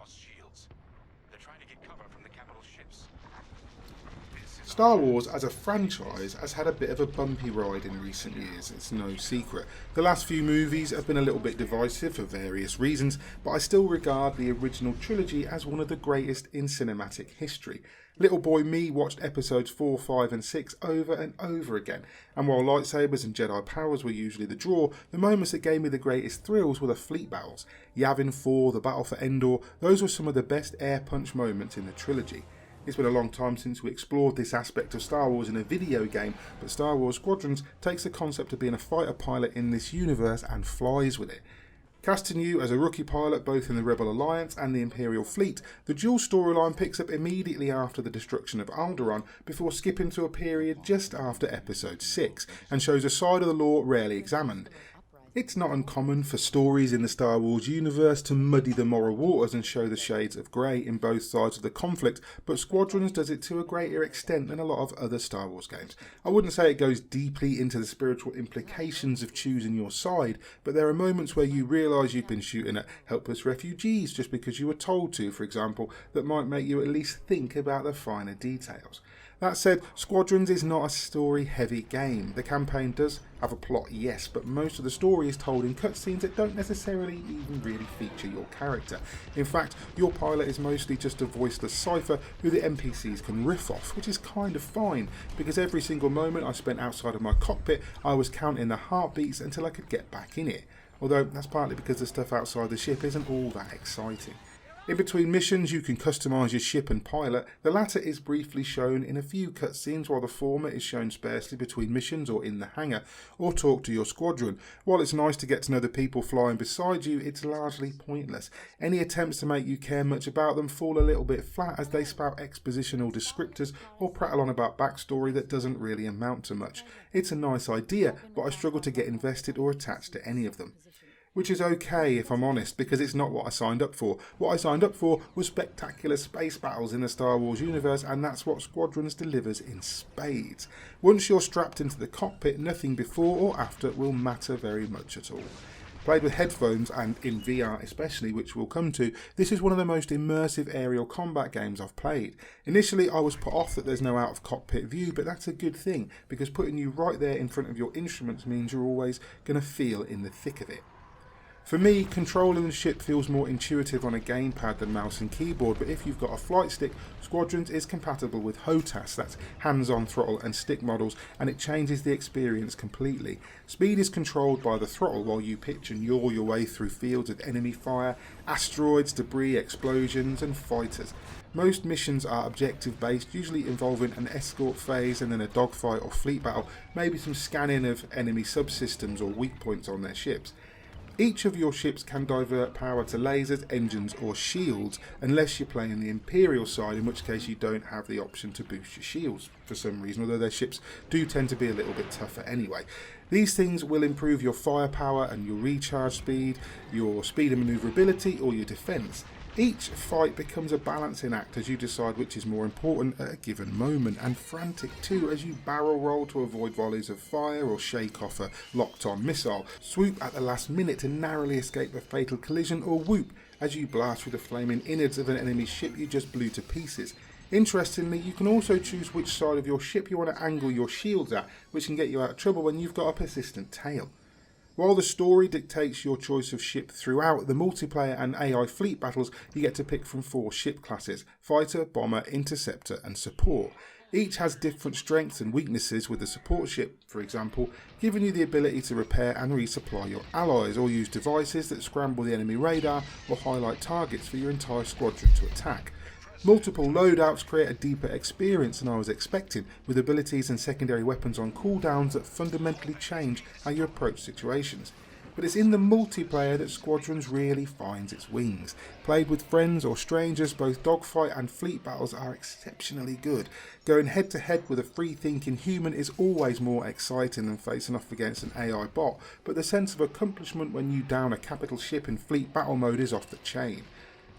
lost shields. They're trying to get cover from the capital ships. Star Wars as a franchise has had a bit of a bumpy ride in recent years, it's no secret. The last few movies have been a little bit divisive for various reasons, but I still regard the original trilogy as one of the greatest in cinematic history. Little boy me watched episodes 4, 5 and 6 over and over again, and while lightsabers and Jedi powers were usually the draw, the moments that gave me the greatest thrills were the fleet battles. Yavin 4, the battle for Endor, those were some of the best air punch moments in the trilogy. It's been a long time since we explored this aspect of Star Wars in a video game, but Star Wars Squadrons takes the concept of being a fighter pilot in this universe and flies with it. Casting you as a rookie pilot both in the Rebel Alliance and the Imperial Fleet, the dual storyline picks up immediately after the destruction of Alderaan before skipping to a period just after Episode 6, and shows a side of the lore rarely examined. It's not uncommon for stories in the Star Wars universe to muddy the moral waters and show the shades of grey in both sides of the conflict, but Squadrons does it to a greater extent than a lot of other Star Wars games. I wouldn't say it goes deeply into the spiritual implications of choosing your side, but there are moments where you realise you've been shooting at helpless refugees just because you were told to, for example, that might make you at least think about the finer details. That said, Squadrons is not a story-heavy game. The campaign does have a plot, yes, but most of the story is told in cutscenes that don't necessarily even really feature your character. In fact, your pilot is mostly just a voiceless cipher who the NPCs can riff off, which is kind of fine, because every single moment I spent outside of my cockpit, I was counting the heartbeats until I could get back in it. Although that's partly because the stuff outside the ship isn't all that exciting. In between missions you can customise your ship and pilot. The latter is briefly shown in a few cutscenes while the former is shown sparsely between missions or in the hangar, or talk to your squadron. While it's nice to get to know the people flying beside you, it's largely pointless. Any attempts to make you care much about them fall a little bit flat as they spout expositional descriptors or prattle on about backstory that doesn't really amount to much. It's a nice idea, but I struggle to get invested or attached to any of them. Which is okay if I'm honest, because it's not what I signed up for. What I signed up for was spectacular space battles in the Star Wars universe, and that's what Squadrons delivers in spades. Once you're strapped into the cockpit, nothing before or after will matter very much at all. Played with headphones and in VR especially, which we'll come to, this is one of the most immersive aerial combat games I've played. Initially I was put off that there's no out of cockpit view, but that's a good thing, because putting you right there in front of your instruments means you're always going to feel in the thick of it. For me, controlling the ship feels more intuitive on a gamepad than mouse and keyboard, but if you've got a flight stick, Squadrons is compatible with HOTAS, that's hands-on throttle and stick models, and it changes the experience completely. Speed is controlled by the throttle while you pitch and yaw your way through fields of enemy fire, asteroids, debris, explosions and fighters. Most missions are objective based, usually involving an escort phase and then a dogfight or fleet battle, maybe some scanning of enemy subsystems or weak points on their ships. Each of your ships can divert power to lasers, engines or shields, unless you're playing the Imperial side, in which case you don't have the option to boost your shields for some reason, although their ships do tend to be a little bit tougher anyway. These things will improve your firepower and your recharge speed, your speed and manoeuvrability or your defence. Each fight becomes a balancing act as you decide which is more important at a given moment, and frantic too as you barrel roll to avoid volleys of fire or shake off a locked on missile, swoop at the last minute to narrowly escape a fatal collision, or whoop as you blast through the flaming innards of an enemy ship you just blew to pieces. Interestingly, you can also choose which side of your ship you want to angle your shields at, which can get you out of trouble when you've got a persistent tail. While the story dictates your choice of ship throughout, the multiplayer and AI fleet battles you get to pick from 4 ship classes: Fighter, Bomber, Interceptor and Support. Each has different strengths and weaknesses, with the support ship, for example, giving you the ability to repair and resupply your allies, or use devices that scramble the enemy radar or highlight targets for your entire squadron to attack. Multiple loadouts create a deeper experience than I was expecting, with abilities and secondary weapons on cooldowns that fundamentally change how you approach situations. But it's in the multiplayer that Squadrons really finds its wings. Played with friends or strangers, both dogfight and fleet battles are exceptionally good. Going head to head with a free-thinking human is always more exciting than facing off against an AI bot, but the sense of accomplishment when you down a capital ship in fleet battle mode is off the chain.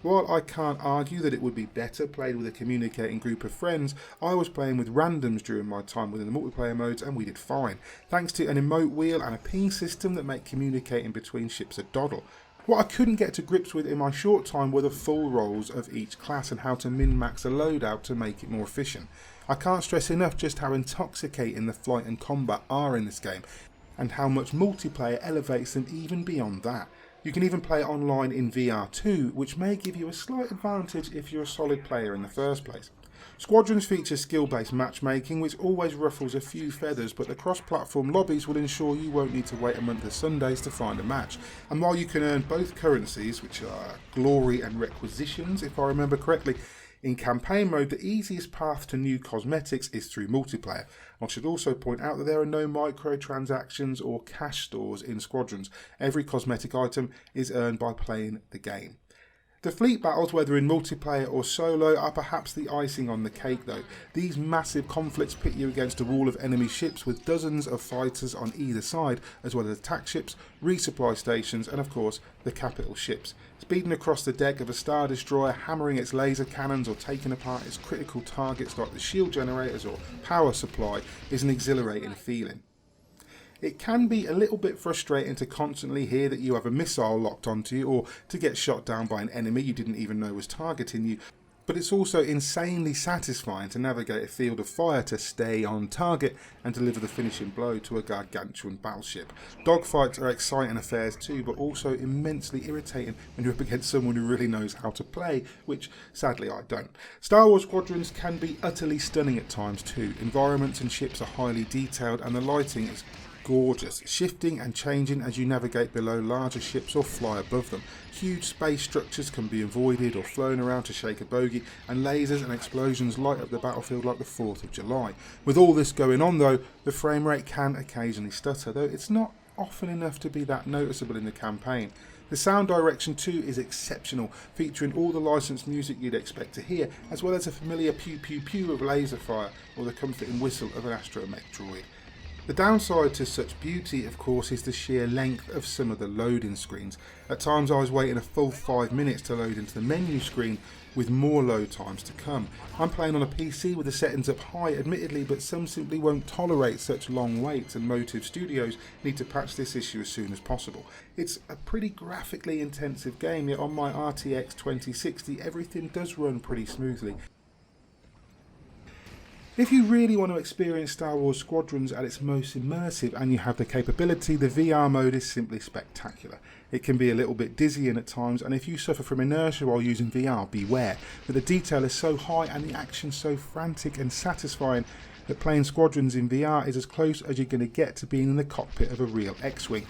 While I can't argue that it would be better played with a communicating group of friends, I was playing with randoms during my time within the multiplayer modes and we did fine, thanks to an emote wheel and a ping system that make communicating between ships a doddle. What I couldn't get to grips with in my short time were the full roles of each class and how to min-max a loadout to make it more efficient. I can't stress enough just how intoxicating the flight and combat are in this game, and how much multiplayer elevates them even beyond that. You can even play online in VR too, which may give you a slight advantage if you're a solid player in the first place. Squadrons features skill-based matchmaking, which always ruffles a few feathers, but the cross-platform lobbies will ensure you won't need to wait a month of Sundays to find a match. And while you can earn both currencies, which are glory and requisitions if I remember correctly, in campaign mode the easiest path to new cosmetics is through multiplayer. I should also point out that there are no microtransactions or cash stores in Squadrons. Every cosmetic item is earned by playing the game. The fleet battles, whether in multiplayer or solo, are perhaps the icing on the cake though. These massive conflicts pit you against a wall of enemy ships with dozens of fighters on either side, as well as attack ships, resupply stations and of course the capital ships. Speeding across the deck of a Star Destroyer, hammering its laser cannons or taking apart its critical targets like the shield generators or power supply is an exhilarating feeling. It can be a little bit frustrating to constantly hear that you have a missile locked onto you or to get shot down by an enemy you didn't even know was targeting you, but it's also insanely satisfying to navigate a field of fire to stay on target and deliver the finishing blow to a gargantuan battleship. Dogfights are exciting affairs too, but also immensely irritating when you're up against someone who really knows how to play, which sadly I don't. Star Wars Squadrons can be utterly stunning at times too. Environments and ships are highly detailed and the lighting is gorgeous, shifting and changing as you navigate below larger ships or fly above them. Huge space structures can be avoided or flown around to shake a bogey, and lasers and explosions light up the battlefield like the 4th of July. With all this going on though, the frame rate can occasionally stutter, though it's not often enough to be that noticeable in the campaign. The sound direction too is exceptional, featuring all the licensed music you'd expect to hear, as well as a familiar pew pew pew of laser fire or the comforting whistle of an astromech droid. The downside to such beauty, of course, is the sheer length of some of the loading screens. At times I was waiting a full 5 minutes to load into the menu screen, with more load times to come. I'm playing on a PC with the settings up high, admittedly, but some simply won't tolerate such long waits, and Motive Studios need to patch this issue as soon as possible. It's a pretty graphically intensive game, yet on my RTX 2060 everything does run pretty smoothly. If you really want to experience Star Wars Squadrons at its most immersive and you have the capability, the VR mode is simply spectacular. It can be a little bit dizzying at times, and if you suffer from inertia while using VR, beware. But the detail is so high and the action so frantic and satisfying that playing Squadrons in VR is as close as you're going to get to being in the cockpit of a real X-Wing.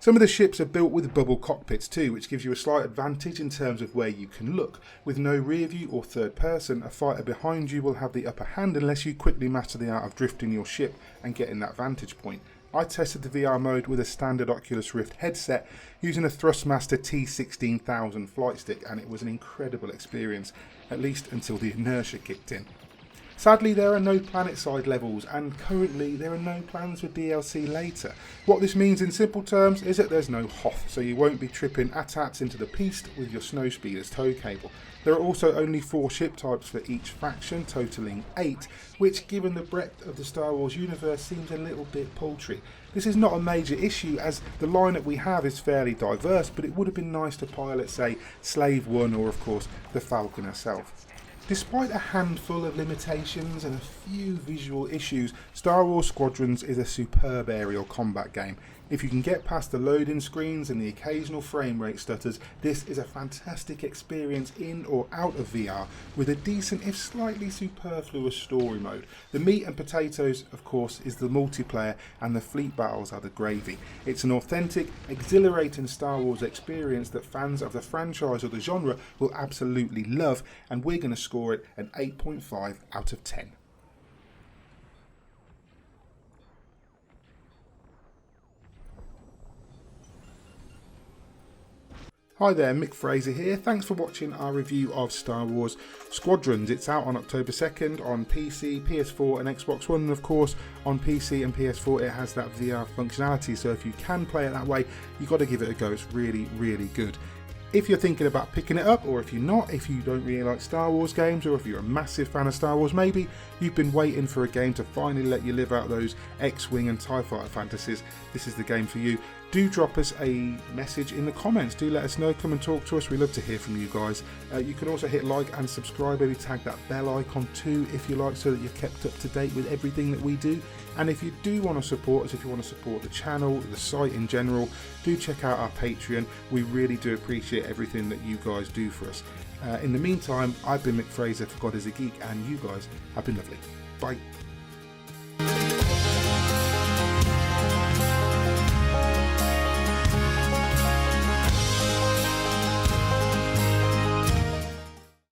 Some of the ships are built with bubble cockpits too, which gives you a slight advantage in terms of where you can look. With no rear view or third person, a fighter behind you will have the upper hand unless you quickly master the art of drifting your ship and getting that vantage point. I tested the VR mode with a standard Oculus Rift headset using a Thrustmaster T16000 flight stick, and it was an incredible experience, at least until the inertia kicked in. Sadly, there are no planet-side levels, and currently there are no plans for DLC later. What this means in simple terms is that there's no Hoth, so you won't be tripping AT-ATs into the piste with your snowspeeder's tow cable. There are also only 4 ship types for each faction, totaling 8, which given the breadth of the Star Wars universe seems a little bit paltry. This is not a major issue as the lineup we have is fairly diverse, but it would have been nice to pilot, say, Slave 1 or of course the Falcon herself. Despite a handful of limitations and a few visual issues, Star Wars Squadrons is a superb aerial combat game. If you can get past the loading screens and the occasional frame rate stutters, this is a fantastic experience in or out of VR with a decent if slightly superfluous story mode. The meat and potatoes, of course, is the multiplayer, and the fleet battles are the gravy. It's an authentic, exhilarating Star Wars experience that fans of the franchise or the genre will absolutely love, and we're going to score it an 8.5 out of 10. Hi there, Mick Fraser here. Thanks for watching our review of Star Wars Squadrons. It's out on October 2nd on PC, PS4 and Xbox One, and of course on PC and PS4 it has that VR functionality, so if you can play it that way, you've got to give it a go. It's really, really good. If you're thinking about picking it up, or if you're not, if you don't really like Star Wars games, or if you're a massive fan of Star Wars, maybe you've been waiting for a game to finally let you live out those X-Wing and TIE Fighter fantasies, this is the game for you. do drop us a message in the comments. Do let us know, come and talk to us. We love to hear from you guys. You can also hit like and subscribe, maybe tag that bell icon too if you like, so that you're kept up to date with everything that we do. And if you do want to support us, if you want to support the channel, the site in general, do check out our Patreon. We really do appreciate everything that you guys do for us. In the meantime, I've been Mick Fraser for God is a Geek, and you guys have been lovely. Bye.